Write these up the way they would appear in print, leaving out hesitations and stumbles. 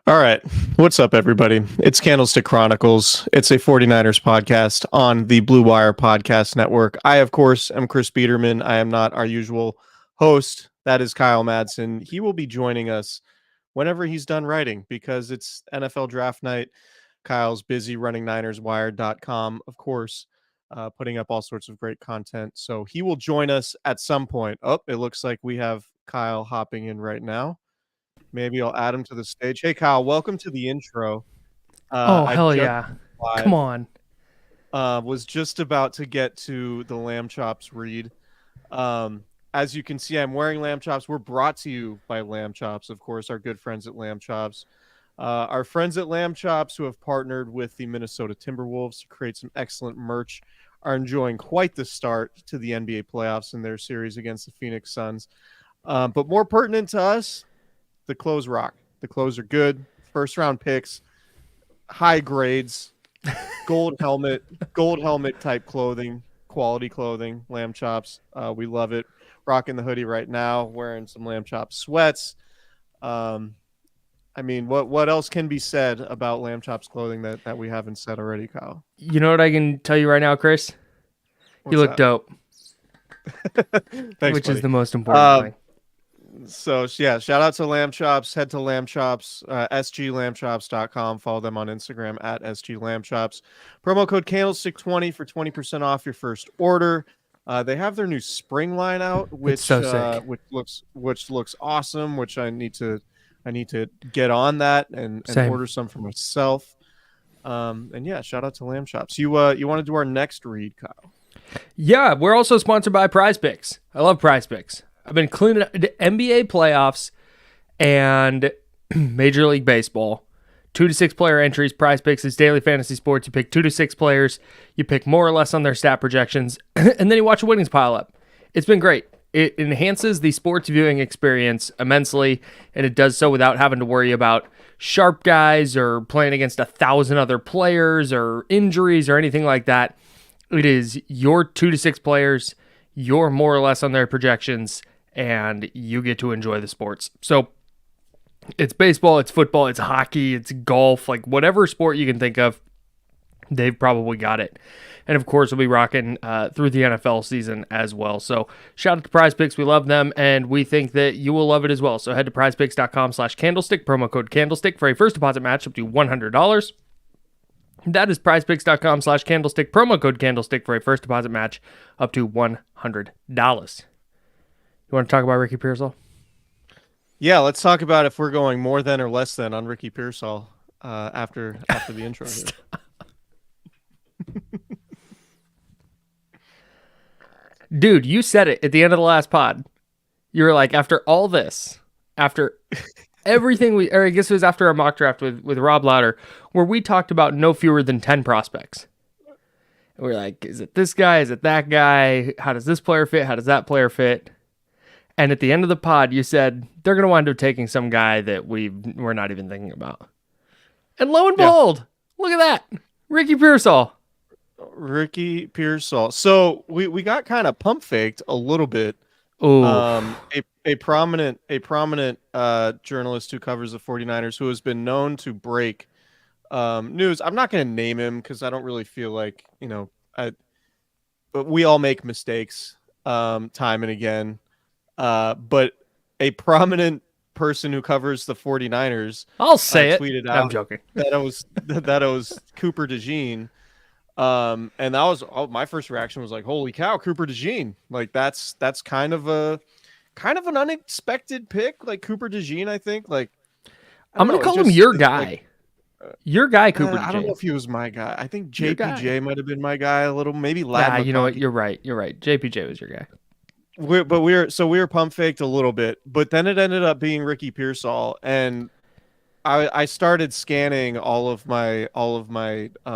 All right. What's up, everybody? It's Candlestick Chronicles. It's a 49ers podcast on the Blue Wire Podcast Network. I, of course, am Chris Biderman. I am not our usual host. That is Kyle Madson. He will be joining us whenever he's done writing because it's NFL draft night. Kyle's busy running NinersWire.com, of course, putting up all sorts of great content. So he will join us at some point. Oh, it looks like we have Kyle hopping in right now. Maybe I'll add him to the stage. Hey, Kyle, welcome to the intro. Oh, I hell just yeah. Come live, on. was just about to get to the Lamb Chops read. As you can see, I'm wearing Lamb Chops. We're brought to you by Lamb Chops, of course, our good friends at Lamb Chops. Our friends at Lamb Chops, who have partnered with the Minnesota Timberwolves to create some excellent merch, are enjoying quite the start to the NBA playoffs in their series against the Phoenix Suns. But more pertinent to us, the clothes rock. The clothes are good. First round picks, high grades, gold helmet type clothing, quality clothing, Lamb Chops. We love it. Rocking the hoodie right now, wearing some Lamb Chop sweats. I mean, what else can be said about Lamb Chops clothing that we haven't said already, Kyle? You know what I can tell you right now, Chris? You look dope. Thanks, which buddy. Is the most important thing. So yeah, shout out to Lamb Chops. Head to Lamb Chops, sglambchops.com. Follow them on Instagram at sglambchops. Promo code Candlestick20 for 20% off your first order. They have their new spring line out, which so sick. which looks awesome. Which I need to get on that and order some for myself. And yeah, shout out to Lamb Chops. You want to do our next read, Kyle? Yeah, we're also sponsored by Prize Picks. I love Prize Picks. I've been cleaning up the NBA playoffs and Major League Baseball. 2 to 6 player entries. Prize Picks is daily fantasy sports. You pick 2 to 6 players. You pick more or less on their stat projections, and then you watch the winnings pile up. It's been great. It enhances the sports viewing experience immensely, and it does so without having to worry about sharp guys or playing against 1,000 other players or injuries or anything like that. It is your 2 to 6 players, you're more or less on their projections, and you get to enjoy the sports. So it's baseball, it's football, it's hockey, it's golf, like whatever sport you can think of, they've probably got it. And of course, we'll be rocking through the NFL season as well. So shout out to Prize Picks. We love them, and we think that you will love it as well. So head to prizepicks.com/candlestick, promo code Candlestick for a first deposit match up to $100. That is prizepicks.com/candlestick, promo code Candlestick for a first deposit match up to $100. You want to talk about Ricky Pearsall? Yeah, let's talk about if we're going more than or less than on Ricky Pearsall after the intro here. Dude, you said it at the end of the last pod. You were like, after all this, after everything I guess it was after our mock draft with Rob Lauder, where we talked about no fewer than 10 prospects. And we're like, is it this guy? Is it that guy? How does this player fit? How does that player fit? And at the end of the pod, you said they're going to wind up taking some guy that we're not even thinking about. And lo and behold, Look at that. Ricky Pearsall. Ricky Pearsall. So we got kind of pump faked a little bit. Ooh. A prominent journalist who covers the 49ers who has been known to break news. I'm not going to name him because I don't really feel like, but we all make mistakes time and again. But a prominent person who covers the 49ers I'll say tweeted out. out I'm joking. that it was Cooper DeJean. And that was my first reaction was like, holy cow, Cooper DeJean. Like that's kind of an unexpected pick, like Cooper DeJean, I think. Like I'm going to call him your guy. Like, your guy, Cooper DeJean. I don't know if he was my guy. I think JPJ might have been my guy a little, maybe Lad. You know what? You're right. JPJ was your guy. We were pump faked a little bit, but then it ended up being Ricky Pearsall, and I started scanning all of my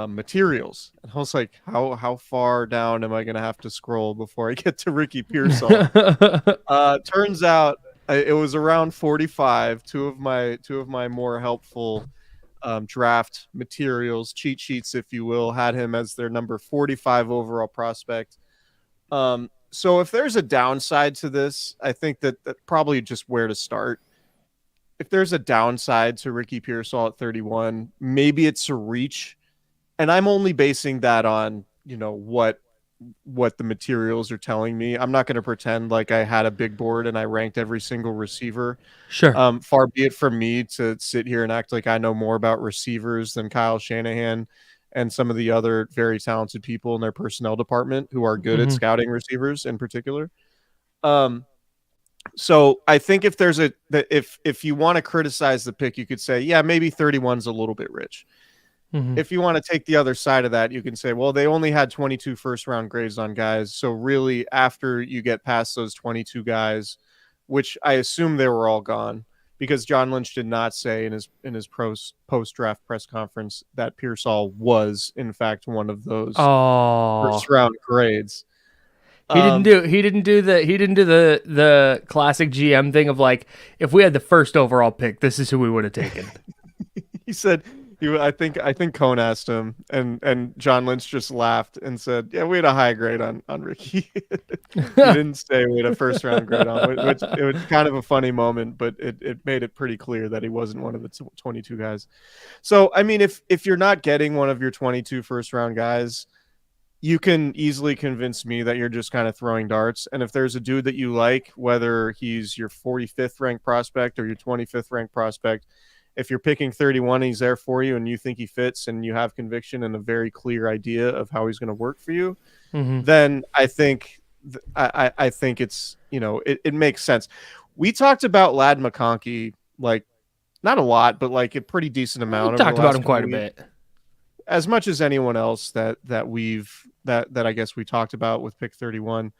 materials, and I was like, how far down am I gonna have to scroll before I get to Ricky Pearsall? Turns out it was around 45. Two of my more helpful draft materials, cheat sheets, if you will, had him as their number 45 overall prospect. So if there's a downside to this, I think that probably just where to start. there's a downside to Ricky Pearsall at 31, maybe it's a reach, and I'm only basing that on what the materials are telling me. I'm not going to pretend like I had a big board and I ranked every single receiver. Sure. Far be it from me to sit here and act like I know more about receivers than Kyle Shanahan and some of the other very talented people in their personnel department who are good at Mhm. scouting receivers in particular. Um, so I think if you want to criticize the pick, you could say, yeah, maybe 31's a little bit rich. Mhm. If you want to take the other side of that, you can say, well, they only had 22 first round grades on guys. So really, after you get past those 22 guys, which I assume they were all gone, because John Lynch did not say in his post draft press conference that Pearsall was in fact one of those Oh, first round grades. he didn't Um, do the classic GM thing of like, if we had the first overall pick, this is who we would have taken. he said I think Cohn asked him, and John Lynch just laughed and said, "Yeah, we had a high grade on Ricky." He didn't say we had a first round grade on, which it was kind of a funny moment, but it made it pretty clear that he wasn't one of the 22 guys. So I mean, if you're not getting one of your 22 first round guys, you can easily convince me that you're just kind of throwing darts. And if there's a dude that you like, whether he's your 45th ranked prospect or your 25th ranked prospect, if you're picking 31 and he's there for you and you think he fits and you have conviction and a very clear idea of how he's going to work for you, Mhm. then I think I think it's, it makes sense. We talked about Lad McConkey, like not a lot, but like a pretty decent We amount over the talked about last him couple quite a weeks, bit. as much as anyone else that I guess we talked about with pick 31.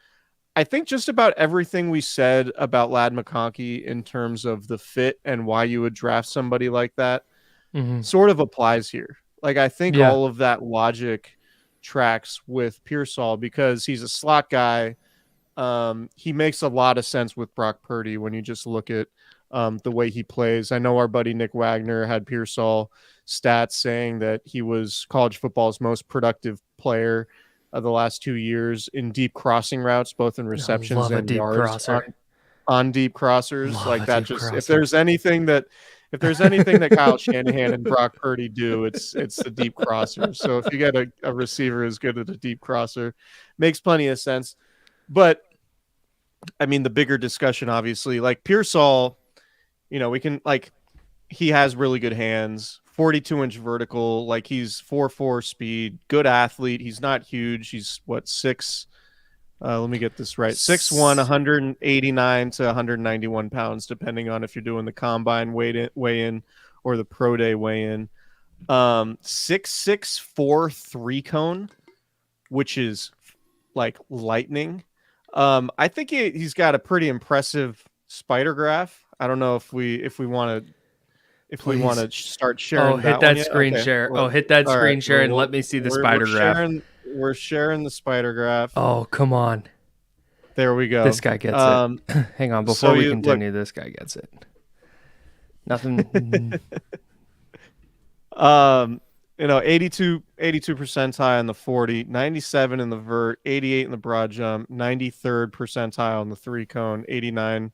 I think just about everything we said about Lad McConkey in terms of the fit and why you would draft somebody like that Mhm. sort of applies here. Like, I think Yeah. all of that logic tracks with Pearsall because he's a slot guy. He makes a lot of sense with Brock Purdy when you just look at the way he plays. I know our buddy Nick Wagner had Pearsall stats saying that he was college football's most productive player of the last 2 years in deep crossing routes, both in I receptions love a and deep yards crosser. on deep crossers. Love Like a that, deep just crosser. if there's anything that Kyle Shanahan and Brock Purdy do, it's the deep crosser. So if you get a receiver as good at a deep crosser, makes plenty of sense. But I mean, the bigger discussion, obviously, like Pearsall, we can like he has really good hands, 42-inch vertical, like he's 4.4 speed, good athlete. He's not huge. He's what, six? Let me get this right. 6'1", 189 to 191 pounds, depending on if you're doing the combine weigh in or the pro day weigh in. 6'6", 3 cone, which is like lightning. I think he's got a pretty impressive spider graph. I don't know if we want Please. to start Oh, sharing hit that one that yet. screen Okay. share. Well, Oh, hit that all right. screen share and Well, let me see the we're spider graph. sharing the spider graph. Oh, come on. There we This go. guy gets it. Um, Hang on, so before we you look. continue, this guy gets it. Nothing. 82 percentile in the 40, 97 in the vert, 88 in the broad jump, 93rd percentile in the 3 cone, 89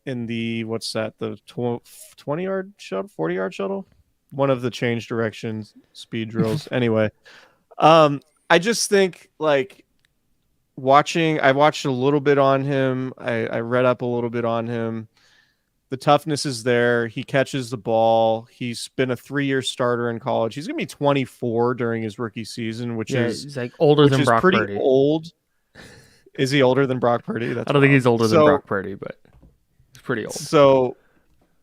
in the, what's that, the 20-yard shuttle, 40-yard shuttle, one of the change direction speed drills. Anyway, I just think like I watched a little bit on him. I read up a little bit on him. The toughness is there. He catches the ball. He's been a 3-year starter in college. He's going to be 24 during his rookie season, which Yeah, is he's like older than Brock pretty Purdy. old. Is he older than Brock Purdy? I That's don't think wild. he's older than Brock Purdy, but he's pretty old. So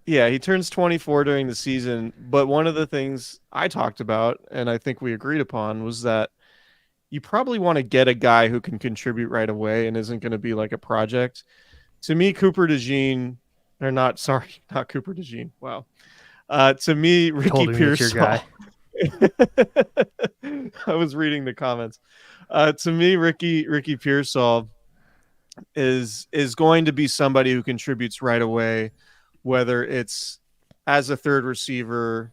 yeah, he turns 24 during the season. But one of the things I talked about, and I think we agreed upon, was that you probably want to get a guy who can contribute right away and isn't going to be like a project. To me, Cooper DeJean, or not, sorry, not Cooper DeJean. Wow. To me, Ricky Told him it's your Pearsall. guy. I was reading the comments. To me, Ricky Pearsall is going to be somebody who contributes right away, whether it's as a third receiver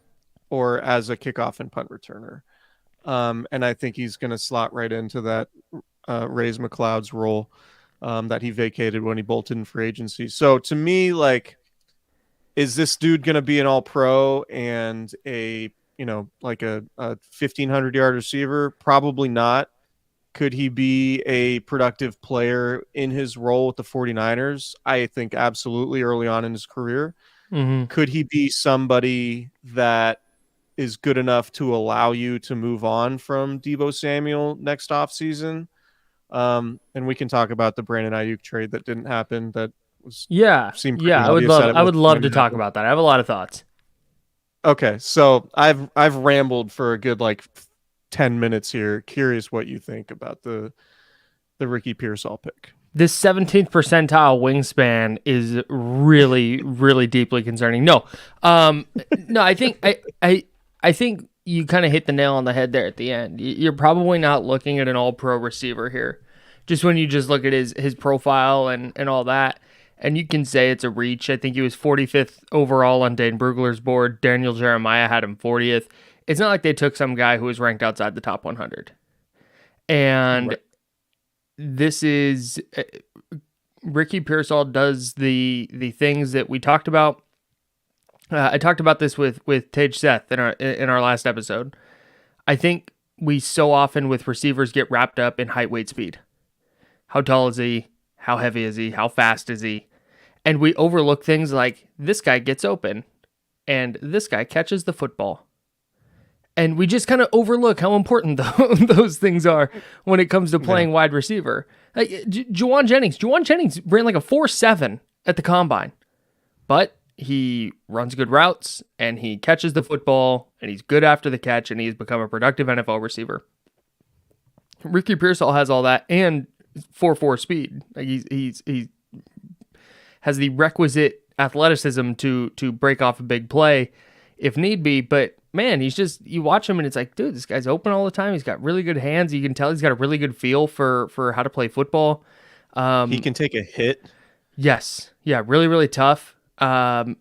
or as a kickoff and punt returner. And I think he's going to slot right into that Rays McLeod's role that he vacated when he bolted in free agency. So to me, like, is this dude going to be an all pro and a, like a 1,500-yard receiver? Probably not. Could he be a productive player in his role with the 49ers? I think absolutely early on in his career. Mm-hmm. Could he be somebody that is good enough to allow you to move on from Deebo Samuel next offseason? And we can talk about the Brandon Ayuk trade that didn't happen. That was Yeah, seemed yeah. pretty obvious that it I would wasn't love going to to talk happen. about that. I have a lot of thoughts. Okay, so I've rambled for a good 10 minutes here. Curious what you think about the Ricky Pearsall pick. This 17th percentile wingspan is really, really deeply concerning. No, no, I think you kind of hit the nail on the head there at the end. You're probably not looking at an all-pro receiver here. Just when you just look at his profile and all that, and you can say it's a reach. I think he was 45th overall on Dane Brugler's board. Daniel Jeremiah had him 40th. It's not like they took some guy who was ranked outside the top 100. And Right. this is Ricky Pearsall does the things that we talked about. I talked about this with Tage Seth in our last episode. I think we so often with receivers get wrapped up in height, weight, speed. How tall is he? How heavy is he? How fast is he? And we overlook things like this guy gets open and this guy catches the football. And we just kind of overlook how important those things are when it comes to playing wide receiver. Like Juwan Jennings ran like a 4.7 at the combine, but he runs good routes and he catches the football and he's good after the catch and he's become a productive NFL receiver. Ricky Pearsall has all that and 4.4 speed. Like he has the requisite athleticism to break off a big play if need be, but man, you watch him and it's like, dude, this guy's open all the time. He's got really good hands. You can tell he's got a really good feel for how to play football. He can take a hit. Yes. Yeah. Really, really tough. I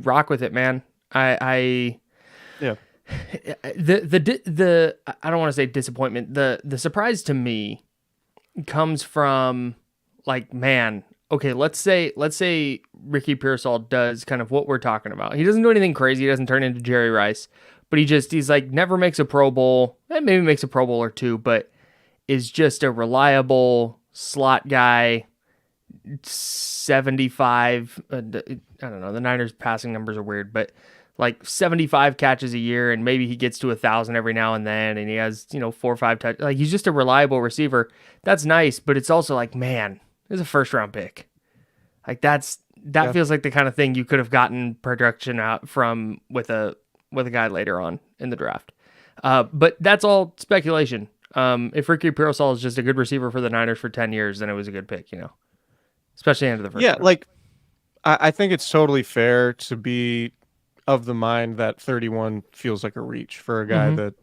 rock with it, man. Yeah. The I don't want to say disappointment. The surprise to me comes from like, man, okay, let's say Ricky Pearsall does kind of what we're talking about. He doesn't do anything crazy. He doesn't turn into Jerry Rice, but he's like never makes a Pro Bowl, and maybe makes a Pro Bowl or two, but is just a reliable slot guy. 75. I don't know. The Niners passing numbers are weird, but like 75 catches a year, and maybe he gets to 1,000 every now and then, and he has 4 or 5 touch. Like he's just a reliable receiver. That's nice, but it's also like, man, it's a first-round pick. Like that feels like the kind of thing you could have gotten production out from with a guy later on in the draft. But that's all speculation. If Ricky Pearsall is just a good receiver for the Niners for 10 years, then it was a good pick, especially into the first round. Like I think it's totally fair to be of the mind that 31 feels like a reach for a guy that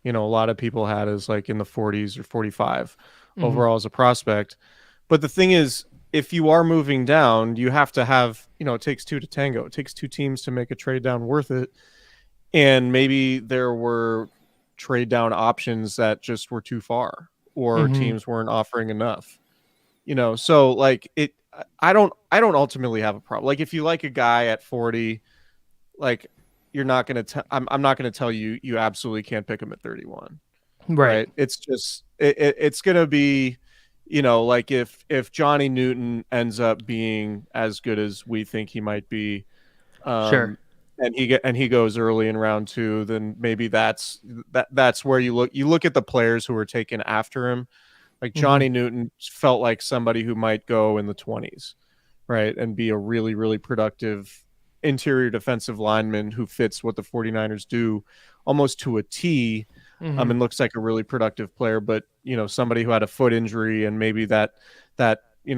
a lot of people had as like in the 40s or 45 overall as a prospect. But the thing is, if you are moving down, you have to have, it takes two to tango. It takes two teams to make a trade down worth it. And maybe there were trade down options that just were too far, or teams weren't offering enough. So like I don't ultimately have a problem. Like if you like a guy at 40, like you're not going to I'm not going to tell you you absolutely can't pick him at 31. Right? It's just it's going to be like if Johnny Newton ends up being as good as we think he might be, Sure. and he goes early in round 2, then maybe that's where you look at the players who were taken after him. Like Johnny Newton felt like somebody who might go in the 20s, right, and be a really, really productive interior defensive lineman who fits what the 49ers do almost to a T. And looks like a really productive player, but somebody who had a foot injury and maybe that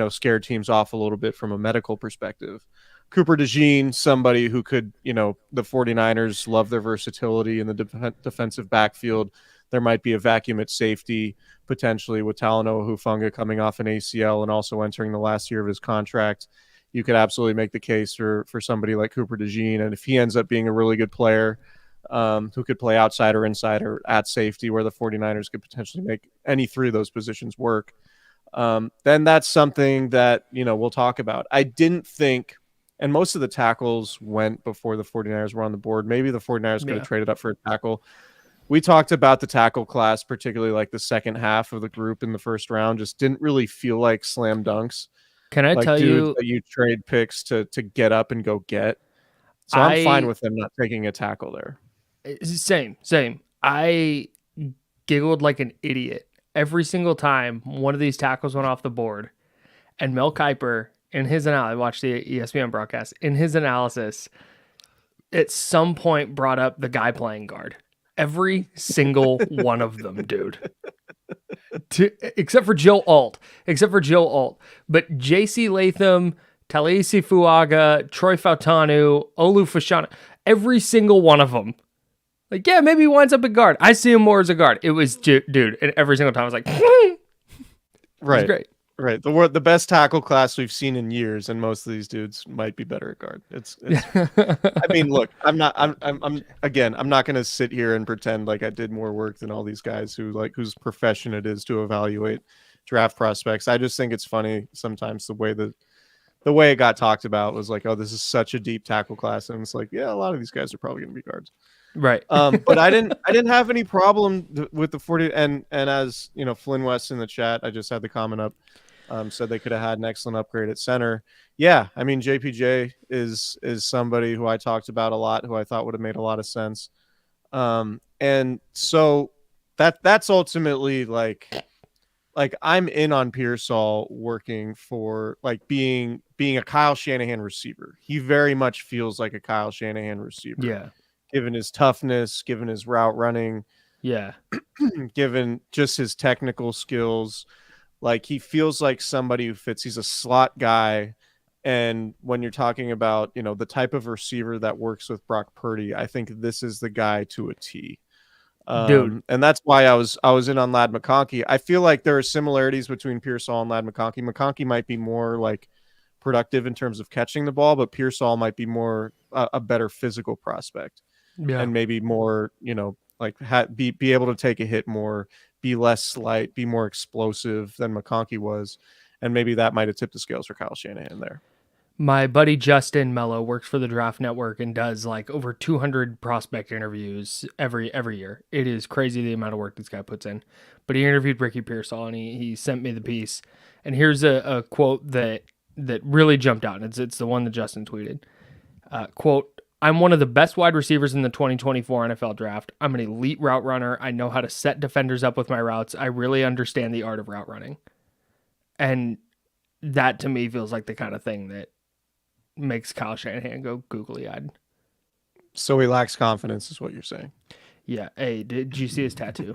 scared teams off a little bit from a medical perspective. Cooper DeJean, somebody who could, the 49ers love their versatility in the defensive backfield. There might be a vacuum at safety potentially with Talanoa Hufanga coming off an ACL and also entering the last year of his contract. You could absolutely make the case for somebody like Cooper DeJean, and if he ends up being a really good player, who could play outside or inside or at safety, where the 49ers could potentially make any three of those positions work, then that's something that, we'll talk about. I didn't think, and most of the tackles went before the 49ers were on the board. Maybe the 49ers could have traded up for a tackle. We talked about the tackle class, particularly like the second half of the group in the first round, just didn't really feel like slam dunks. Can I like tell dudes you? that you trade picks to get up and go get. So I'm fine with them not taking a tackle there. Same. I giggled like an idiot every single time one of these tackles went off the board. And Mel Kiper, in his analysis, I watched the ESPN broadcast, in his analysis, at some point brought up the guy playing guard. Every single one of them, dude. Except for Joe Alt. But J.C. Latham, Talisi Fuaga, Troy Fautanu, Olu Fashanu, every single one of them. Like, yeah, maybe he winds up at guard. I see him more as a guard. It was, dude, and every single time I was like, right. It was great. Right. The best tackle class we've seen in years, and most of these dudes might be better at guard. It's I mean, look, I'm not going to sit here and pretend like I did more work than all these guys whose profession it is to evaluate draft prospects. I just think it's funny sometimes the way it got talked about was like, oh, this is such a deep tackle class, and it's like, yeah, a lot of these guys are probably going to be guards. Right. But I didn't have any problem with the 40, and as you know, Flynn West in the chat, I just had the comment up, said they could have had an excellent upgrade at center. Yeah, I mean, JPJ is somebody who I talked about a lot, who I thought would have made a lot of sense. And so that's ultimately like I'm in on Pearsall working for like being a Kyle Shanahan receiver. He very much feels like a Kyle Shanahan receiver. Yeah. Given his toughness, given his route running, given just his technical skills, like he feels like somebody who fits. He's a slot guy, and when you're talking about, you know, the type of receiver that works with Brock Purdy, I think this is the guy to a T. Dude, and that's why I was in on Ladd McConkey. I feel like there are similarities between Pearsall and Ladd McConkey. McConkey might be more like productive in terms of catching the ball, but Pearsall might be more a better physical prospect. And maybe more, you know, like be able to take a hit more, be less slight, be more explosive than McConkey was. And maybe that might have tipped the scales for Kyle Shanahan there. My buddy Justin Mello works for the Draft Network and does like over 200 prospect interviews every year. It is crazy the amount of work this guy puts in. But he interviewed Ricky Pearsall, and he sent me the piece. And here's a quote that really jumped out. And it's the one that Justin tweeted. Quote, "I'm one of the best wide receivers in the 2024 NFL draft. I'm an elite route runner. I know how to set defenders up with my routes. I really understand the art of route running." And that to me feels like the kind of thing that makes Kyle Shanahan go googly-eyed. So he lacks confidence is what you're saying. Yeah. Hey, did you see his tattoo?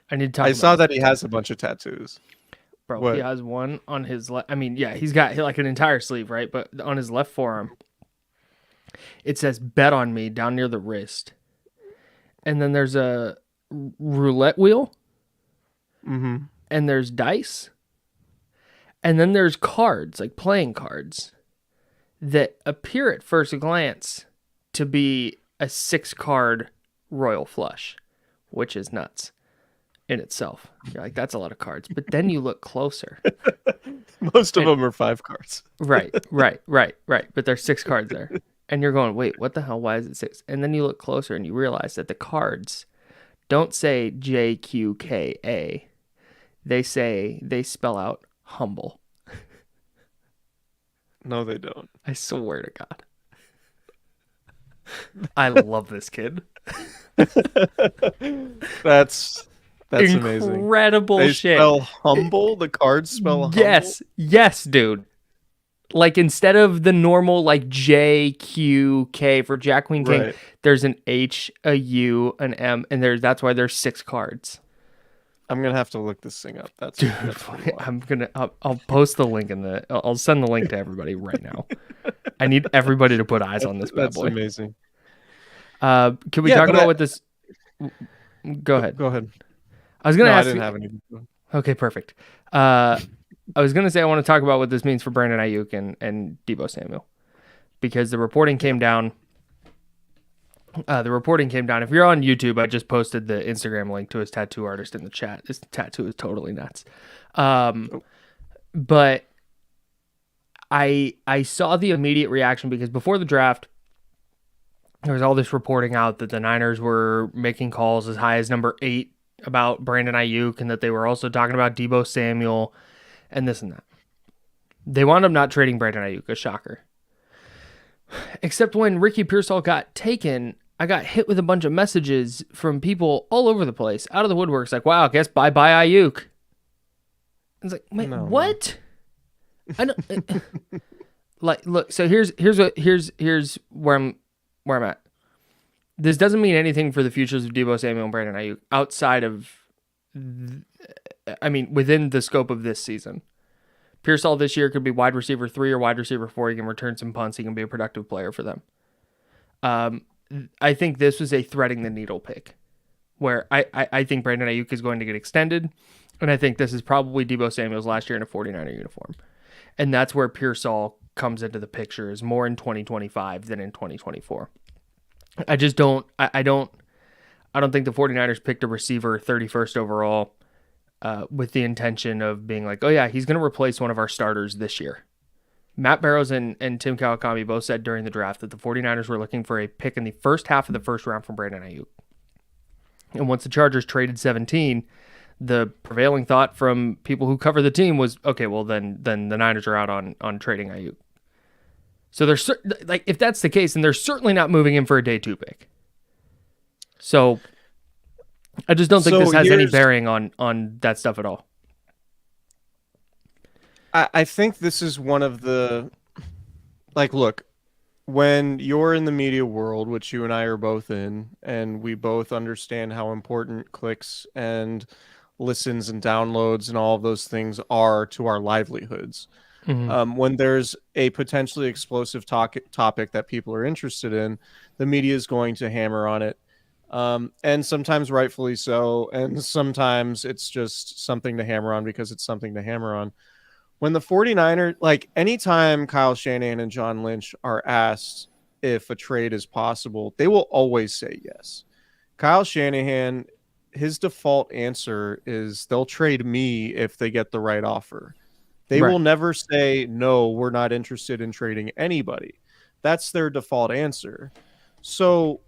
I need to talk I about saw that this he has a bunch of tattoos. Bro, What? he has one on his left. I mean, yeah, he's got like an entire sleeve, right? But on his left forearm, it says "Bet on me" down near the wrist. And then there's a roulette wheel. Mm-hmm. And there's dice. And then there's cards, like playing cards, that appear at first glance to be a 6-card royal flush, which is nuts in itself. You're like, that's a lot of cards. But then you look closer. Most of them are 5 cards. Right. But there's 6 cards there. And you're going, wait, what the hell? Why is it 6? And then you look closer and you realize that the cards don't say JQKA. They spell out humble. No, they don't. I swear to God. I love this kid. That's amazing. Incredible They shit. spell humble? The cards spell humble? Yes, dude. Like instead of the normal like JQK for Jack Queen King, Right. there's an H, a U, an M, and that's why there's 6 cards. I'm gonna have to look this thing up. That's pretty wild. I'll post the link I'll send the link to everybody right now. I need everybody to put eyes on this bad That's boy. amazing. Can we talk about what this? Go ahead. Go ahead. I was gonna ask. I didn't have anything. Okay, perfect. I was gonna say I want to talk about what this means for Brandon Ayuk and Deebo Samuel, because the reporting came down. If you're on YouTube, I just posted the Instagram link to his tattoo artist in the chat. This tattoo is totally nuts. But I saw the immediate reaction because before the draft, there was all this reporting out that the Niners were making calls as high as number 8 about Brandon Ayuk, and that they were also talking about Deebo Samuel and this and that. They wound up not trading Brandon Ayuk, a shocker. Except when Ricky Pearsall got taken, I got hit with a bunch of messages from people all over the place, out of the woodworks, like, wow, I guess bye-bye Ayuk. It's like, wait, No, what? I don't, like, look, so here's where I'm at. This doesn't mean anything for the futures of Deebo Samuel and Brandon Ayuk outside of, within the scope of this season. Pearsall this year could be wide receiver 3 or wide receiver 4. He can return some punts. He can be a productive player for them. I think this was a threading the needle pick, where I think Brandon Ayuk is going to get extended, and I think this is probably Deebo Samuel's last year in a 49er uniform. And that's where Pearsall comes into the picture, is more in 2025 than in 2024. I just don't think the 49ers picked a receiver 31st overall with the intention of being like, oh yeah, he's going to replace one of our starters this year. Matt Barrows and Tim Kawakami both said during the draft that the 49ers were looking for a pick in the first half of the first round from Brandon Ayuk. And once the Chargers traded 17, the prevailing thought from people who cover the team was, okay, well then the Niners are out on trading Ayuk. So they're like, if that's the case, then they're certainly not moving in for a day 2 pick. So I just don't think this has any bearing on that stuff at all. I think this is one of the, like, look, when you're in the media world, which you and I are both in, and we both understand how important clicks and listens and downloads and all of those things are to our livelihoods. Mm-hmm. When there's a potentially explosive topic that people are interested in, the media is going to hammer on it. And sometimes rightfully so. And sometimes it's just something to hammer on because it's something to hammer on. When the 49ers, like anytime Kyle Shanahan and John Lynch are asked if a trade is possible, they will always say yes. Kyle Shanahan, his default answer is they'll trade me if they get the right offer. They will never say, no, we're not interested in trading anybody. That's their default answer. So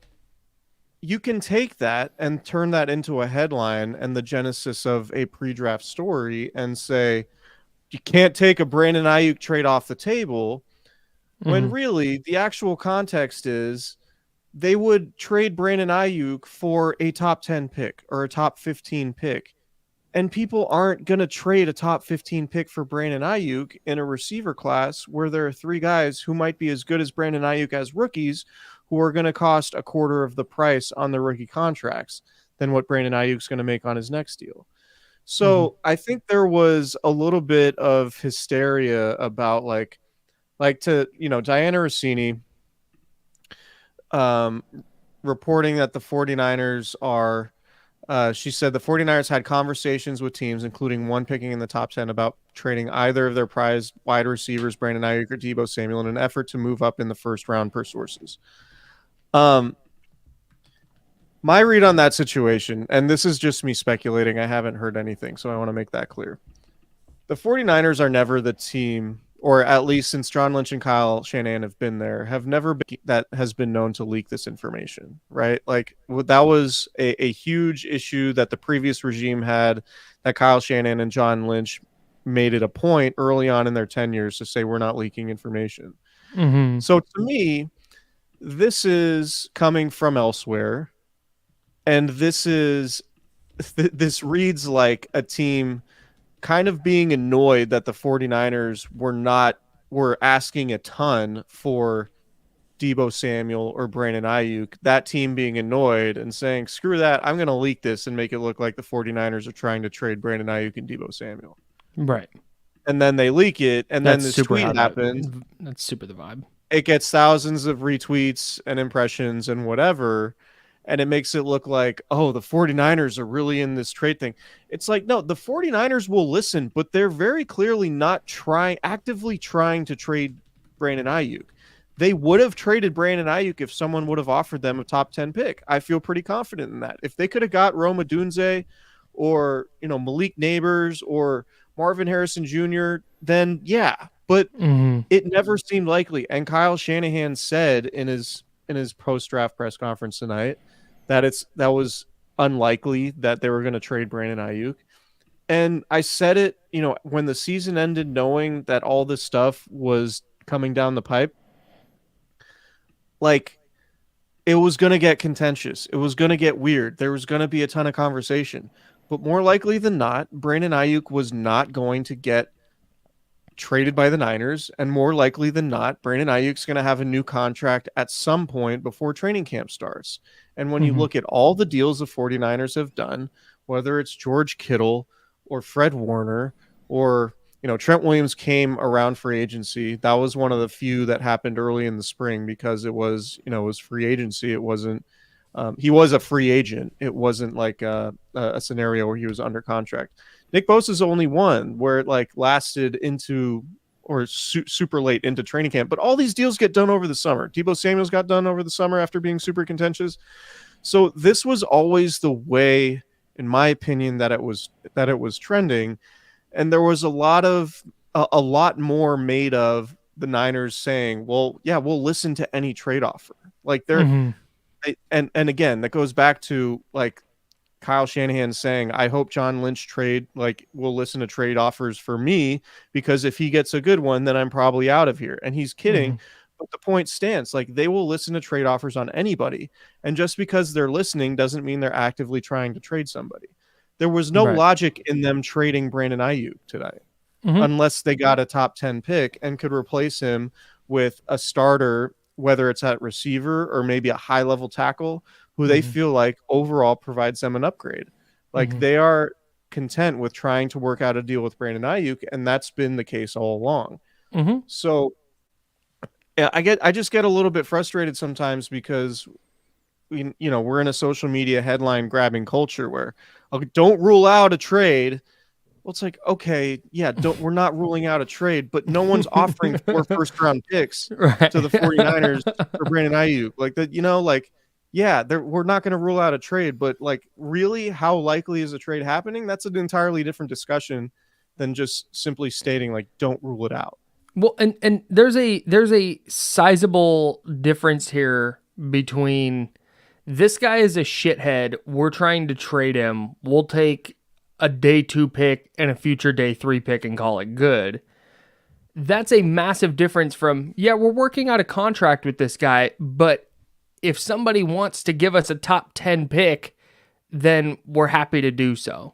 you can take that and turn that into a headline and the genesis of a pre-draft story and say, you can't take a Brandon Ayuk trade off the table, when really the actual context is they would trade Brandon Ayuk for a top 10 pick or a top 15 pick. And people aren't going to trade a top 15 pick for Brandon Ayuk in a receiver class where there are 3 guys who might be as good as Brandon Ayuk as rookies who are going to cost a quarter of the price on the rookie contracts than what Brandon Ayuk's going to make on his next deal. So I think there was a little bit of hysteria about like Diana Rossini reporting that the 49ers are, she said the 49ers had conversations with teams, including one picking in the top 10, about trading either of their prized wide receivers, Brandon Ayuk or Deebo Samuel, in an effort to move up in the first round per sources. My read on that situation, and this is just me speculating, I haven't heard anything, so I want to make that clear. The 49ers are never the team, or at least since John Lynch and Kyle Shanahan have been there, have never been that has been known to leak this information, right? Like that was a huge issue that the previous regime had, that Kyle Shanahan and John Lynch made it a point early on in their tenures to say we're not leaking information. So to me, this is coming from elsewhere. And this reads like a team kind of being annoyed that the 49ers were asking a ton for Deebo Samuel or Brandon Ayuk. That team being annoyed and saying, screw that, I'm going to leak this and make it look like the 49ers are trying to trade Brandon Ayuk and Deebo Samuel. Right. And then they leak it, and then this tweet happens. That's super the vibe. It gets thousands of retweets and impressions and whatever. And it makes it look like, oh, the 49ers are really in this trade thing. It's like, no, the 49ers will listen, but they're very clearly not actively trying to trade Brandon Ayuk. They would have traded Brandon Ayuk if someone would have offered them a top 10 pick. I feel pretty confident in that. If they could have got Rome Odunze or, Malik Neighbors or Marvin Harrison Jr., then yeah, but Mm-hmm. it never seemed likely. And Kyle Shanahan said in his post draft press conference tonight that that was unlikely that they were going to trade Brandon Ayuk. And I said it, when the season ended, knowing that all this stuff was coming down the pipe, like it was going to get contentious. It was going to get weird. There was going to be a ton of conversation. But more likely than not, Brandon Ayuk was not going to get traded by the Niners, and more likely than not, Brandon Ayuk's going to have a new contract at some point before training camp starts. And when you Mm-hmm. look at all the deals the 49ers have done, whether it's George Kittle or Fred Warner or Trent Williams came around free agency. That was one of the few that happened early in the spring because it was free agency. It wasn't he was a free agent. It wasn't like a scenario where he was under contract. Nick Bosa's only one where it like lasted into or super late into training camp. But all these deals get done over the summer. Deebo Samuel's got done over the summer after being super contentious. So this was always the way, in my opinion, that it was trending. And there was a lot more made of the Niners saying, well, yeah, we'll listen to any trade offer. Like Mm-hmm. and again, that goes back to like Kyle Shanahan saying, I hope John Lynch will listen to trade offers for me, because if he gets a good one, then I'm probably out of here. And he's kidding. Mm-hmm. But the point stands, like they will listen to trade offers on anybody. And just because they're listening doesn't mean they're actively trying to trade somebody. There was no Right. logic in them trading Brandon Ayuk today, Mm-hmm. unless they got a top 10 pick and could replace him with a starter, whether it's at receiver or maybe a high level tackle who they Mm-hmm. feel like overall provides them an upgrade. Like Mm-hmm. they are content with trying to work out a deal with Brandon Ayuk, and that's been the case all along. Mm-hmm. So yeah, I just get a little bit frustrated sometimes because we're in a social media headline grabbing culture where, okay, don't rule out a trade. Well, it's like, okay, yeah, we're not ruling out a trade, but no one's offering 4 first round picks Right. to the 49ers for Brandon Ayuk. Like that, yeah, we're not going to rule out a trade, but like really how likely is a trade happening? That's an entirely different discussion than just simply stating like don't rule it out. Well, and there's a sizable difference here between this guy is a shithead. We're trying to trade him. We'll take a day 2 pick and a future day 3 pick and call it good. That's a massive difference from, yeah, we're working out a contract with this guy, but if somebody wants to give us a top 10 pick, then we're happy to do so.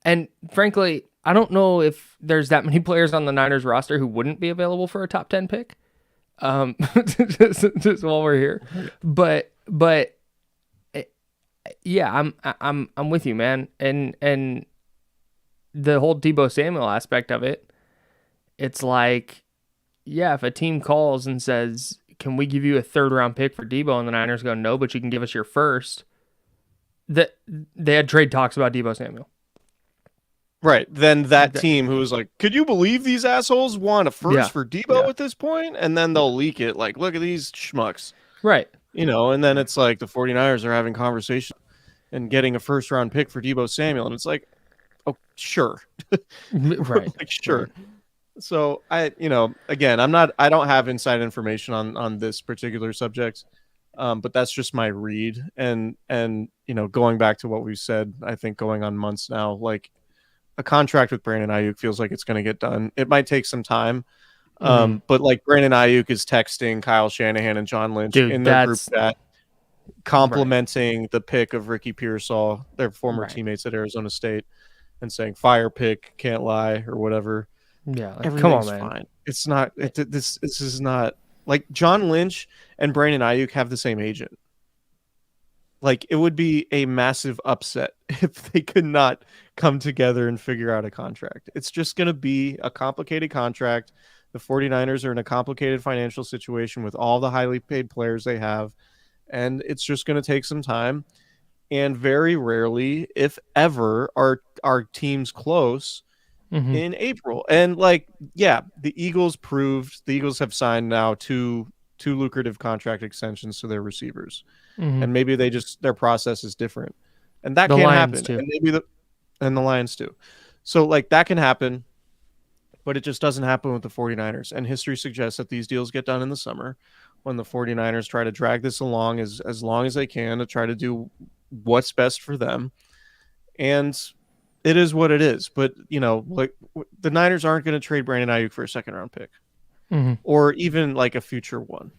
And frankly, I don't know if there's that many players on the Niners roster who wouldn't be available for a top 10 pick. Just while we're here. But yeah, I'm with you, man. And the whole Deebo Samuel aspect of it, it's like, yeah, if a team calls and says, can we give you a 3rd round pick for Deebo? And the Niners go, no, but you can give us your first. That they had trade talks about Deebo Samuel. Right. Then that team who was like, could you believe these assholes want a first for Deebo at this point? And then they'll leak it like, look at these schmucks. Right. And then it's like the 49ers are having conversations and getting a 1st round pick for Deebo Samuel. And it's like, oh, sure. Right. Like, sure. Right. So again, I don't have inside information on this particular subject. But that's just my read. And going back to what we've said, I think going on months now, like a contract with Brandon Ayuk feels like it's going to get done. It might take some time. But like Brandon Ayuk is texting Kyle Shanahan and John Lynch in their group chat, complimenting the pick of Ricky Pearsall, their former teammates at Arizona State, and saying fire pick, can't lie, or whatever. Yeah, like, everything's come on, man. fine. It's not. This is not like John Lynch and Brandon Ayuk have the same agent. Like it would be a massive upset if they could not come together and figure out a contract. It's just going to be a complicated contract. The 49ers are in a complicated financial situation with all the highly paid players they have, and it's just going to take some time. And very rarely, if ever, are teams close in April. And like, yeah, the Eagles have signed now two lucrative contract extensions to their receivers. And maybe their process is different, and that can happen. Too. And maybe the Lions too. So like that can happen. but it just doesn't happen with the 49ers. And history suggests that these deals get done in the summer when the 49ers try to drag this along as long as they can to try to do what's best for them. And it is what it is. But, like the Niners aren't going to trade Brandon Ayuk for a second round pick or even like a future one.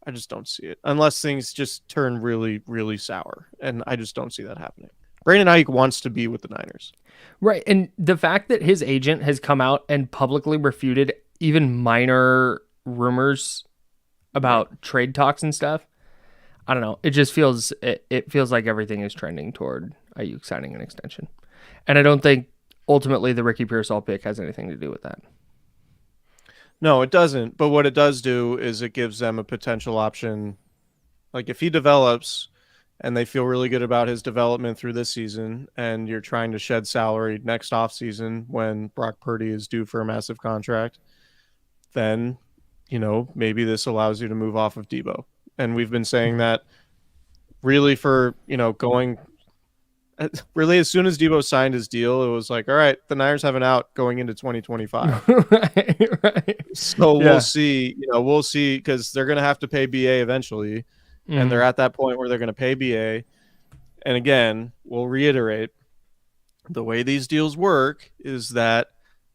I just don't see it unless things just turn really, really sour. And I just don't see that happening. Brandon Ayuk wants to be with the Niners. Right. And the fact that his agent has come out and publicly refuted even minor rumors about trade talks and stuff, I don't know. It just feels it feels like everything is trending toward Ayuk signing an extension. And I don't think ultimately the Ricky Pearsall pick has anything to do with that. No, it doesn't. But what it does do is it gives them a potential option. Like if he develops and they feel really good about his development through this season, and you're trying to shed salary next offseason when Brock Purdy is due for a massive contract, then, maybe this allows you to move off of Debo. And we've been saying that really for, going really as soon as Debo signed his deal, it was like, all right, the Niners have an out going into 2025. right. So we'll see, because they're going to have to pay BA eventually. And they're at that point where they're going to pay BA. And again, we'll reiterate, the way these deals work is that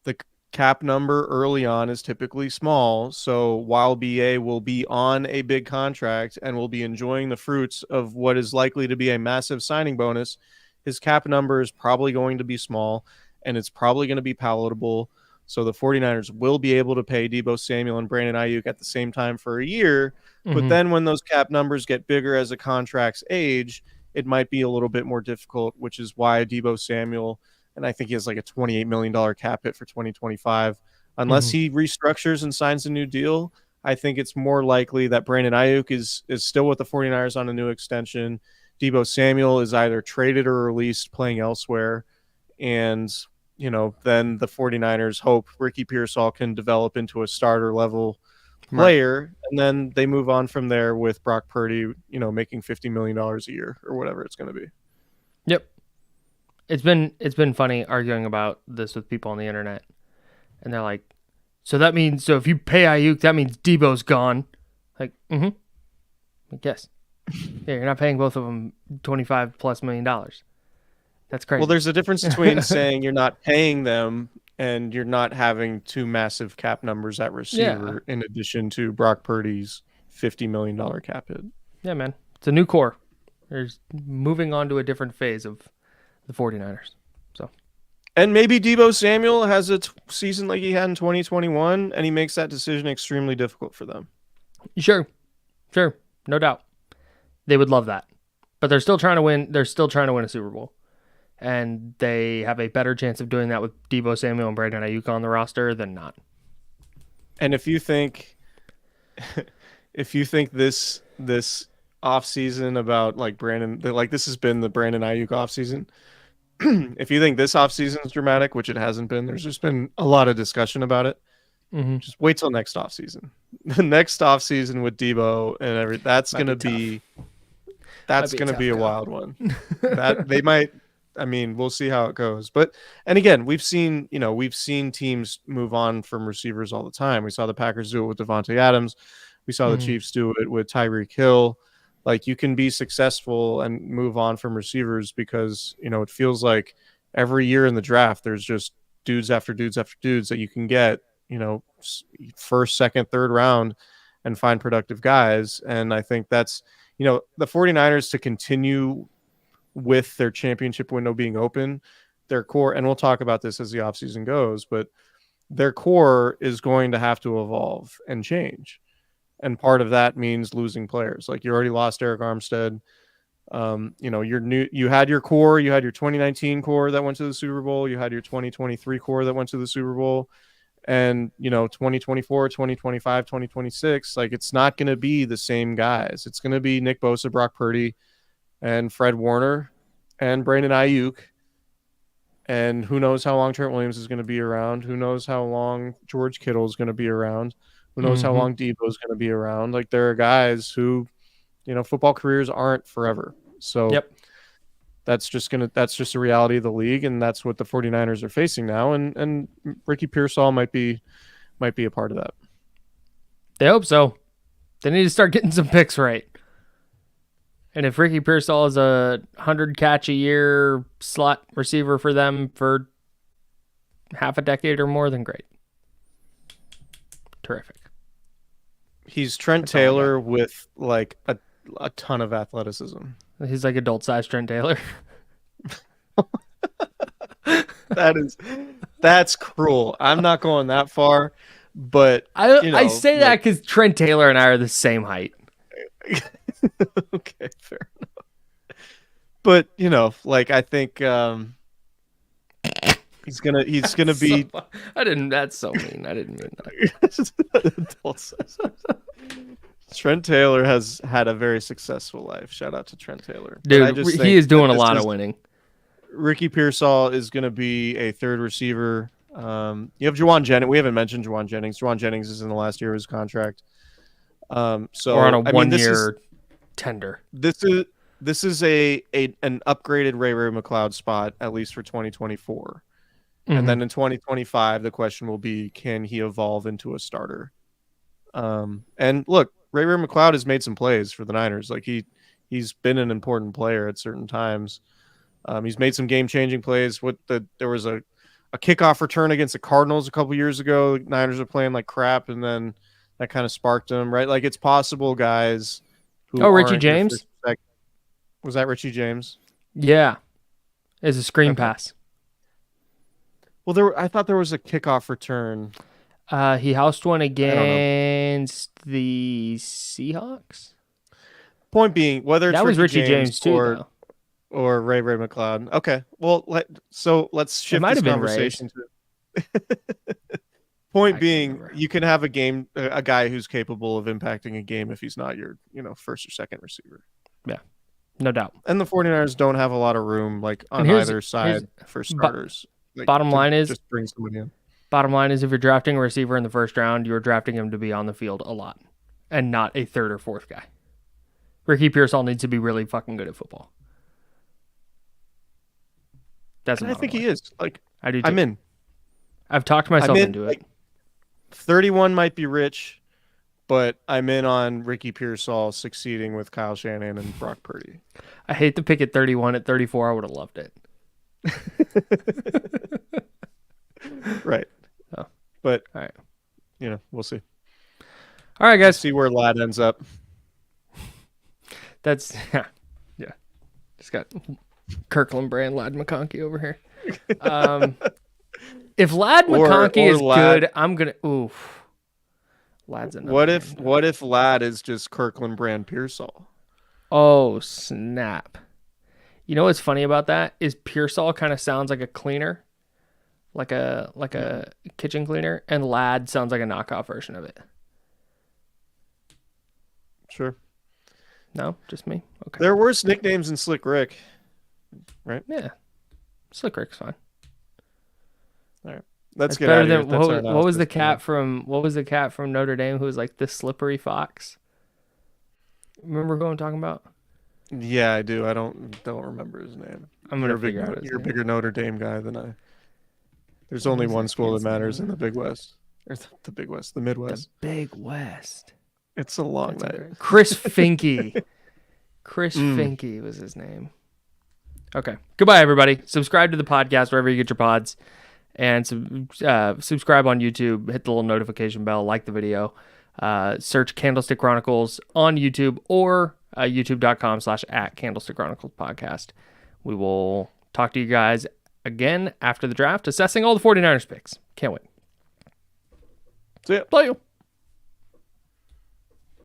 the cap number early on is typically small. So while BA will be on a big contract and will be enjoying the fruits of what is likely to be a massive signing bonus, his cap number is probably going to be small, and it's probably going to be palatable. So the 49ers will be able to pay Deebo Samuel and Brandon Ayuk at the same time for a year. But then when those cap numbers get bigger as the contracts age, it might be a little bit more difficult, which is why Deebo Samuel, and I think he has like a $28 million cap hit for 2025. Unless he restructures and signs a new deal, I think it's more likely that Brandon Ayuk is still with the 49ers on a new extension. Deebo Samuel is either traded or released playing elsewhere. And, then the 49ers hope Ricky Pearsall can develop into a starter level player, and then they move on from there with Brock Purdy, making $50 million a year or whatever it's going to be. Yep. It's been funny arguing about this with people on the internet, and they're like, so if you pay Ayuk, that means Debo's gone. Like, I guess. Yeah, you're not paying both of them $25+ million. That's crazy. Well, there's a difference between saying you're not paying them and you're not having two massive cap numbers at receiver in addition to Brock Purdy's $50 million cap hit. Yeah, man. It's a new core. There's moving on to a different phase of the 49ers. So, and maybe Deebo Samuel has a season like he had in 2021, and he makes that decision extremely difficult for them. Sure. No doubt. They would love that. But they're still trying to win. They're still trying to win a Super Bowl. And they have a better chance of doing that with Deebo Samuel and Brandon Ayuk on the roster than not. And if you think this offseason about like Brandon, like this has been the Brandon Ayuk offseason, if you think this offseason is dramatic, which it hasn't been, there's just been a lot of discussion about it. Just wait till next offseason. The next offseason with Debo and that's going to be a wild one. That they might. I mean, we'll see how it goes. But, and again, we've seen teams move on from receivers all the time. We saw the Packers do it with Devontae Adams. We saw the Chiefs do it with Tyreek Hill. Like, you can be successful and move on from receivers because, it feels like every year in the draft, there's just dudes after dudes after dudes that you can get, first, second, third round and find productive guys. And I think that's, the 49ers to continue with their championship window being open, their core, and we'll talk about this as the offseason goes, but their core is going to have to evolve and change. And part of that means losing players. Like, you already lost Eric Armstead. You had your core, you had your 2019 core that went to the Super Bowl. You had your 2023 core that went to the Super Bowl. And, 2024, 2025, 2026, like, it's not going to be the same guys. It's going to be Nick Bosa, Brock Purdy, and Fred Warner and Brandon Ayuk. And who knows how long Trent Williams is going to be around. Who knows how long George Kittle is going to be around. Who knows how long Debo is going to be around. Like, there are guys who, football careers aren't forever. So that's just a reality of the league, and that's what the 49ers are facing now. And Ricky Pearsall might be a part of that. They hope so. They need to start getting some picks right. And if Ricky Pearsall is a 100 catch a year slot receiver for them for half a decade or more, then great. Terrific. He's Trent Taylor with like a ton of athleticism. He's like adult-sized Trent Taylor. That's cruel. I'm not going that far, but I say that because Trent Taylor and I are the same height. Okay, fair enough. But I think he's gonna be. That's so mean. I didn't mean that. Trent Taylor has had a very succul life. Shout out to Trent Taylor. Dude, he is doing a lot of winning. Ricky Pearsall is going to be a third receiver. You have Juwan Jennings. We haven't mentioned Juwan Jennings. Juwan Jennings is in the last year of his contract. So we're on a 1 year tender. This is an upgraded Ray McCloud spot, at least for 2024. Mm-hmm. And then in 2025, the question will be, can he evolve into a starter? And look, Ray McCloud has made some plays for the Niners. Like he's been an important player at certain times. He's made some game-changing plays. There was a kickoff return against the Cardinals a couple years ago. The Niners are playing like crap, and then that kind of sparked him, right? Like it's possible, guys. Richie James? Was that Richie James? Yeah, it's a screen pass. Well, I thought there was a kickoff return. He housed one against the Seahawks. Point being, whether it's that was Richie James too, or Ray McCloud. Okay, well, let's shift this conversation to. Point being, you can have a guy who's capable of impacting a game if he's not your first or second receiver. Yeah, no doubt. And the 49ers don't have a lot of room on either side for starters. Bottom line is, just bring somebody in. Bottom line is, if you're drafting a receiver in the first round, you're drafting him to be on the field a lot and not a third or fourth guy. Ricky Pearsall needs to be really fucking good at football. I think he is. Like, I do too. I'm in. I've talked myself into it. 31 might be rich, but I'm in on Ricky Pearsall succeeding with Kyle Shanahan and Brock Purdy. I hate the pick at 31. At 34, I would have loved it. Right. Oh. But, all right. We'll see. All right, guys. Let's see where Ladd ends up. That's, yeah. Just got Kirkland brand Ladd McConkey over here. If Ladd McConkey is good, I'm going to, oof. Ladd's another What if Ladd is just Kirkland brand Pearsall? Oh, snap. You know what's funny about that is Pearsall kind of sounds like a cleaner, like a kitchen cleaner, and Ladd sounds like a knockoff version of it. Sure. No, just me. Okay. There are worse nicknames than Slick Rick, right? Yeah, Slick Rick's fine. All right, let's That's get better out of than here. what was the cat from Notre Dame who was like the slippery fox? Remember who I'm talking about? Yeah, I do. I don't remember his name. I'm gonna figure out his name. You're a bigger Notre Dame guy than I. There's only one school that matters in the Big West. Or the Big West, the Midwest. The Big West. It's a long night. Chris Finke. Chris Finke was his name. Okay. Goodbye, everybody. Subscribe to the podcast wherever you get your pods. And subscribe on YouTube. Hit the little notification bell. Like the video. Search Candlestick Chronicles on YouTube or youtube.com/@Candlestick Chronicles podcast. We will talk to you guys again after the draft, assessing all the 49ers picks. Can't wait. See ya. Play you.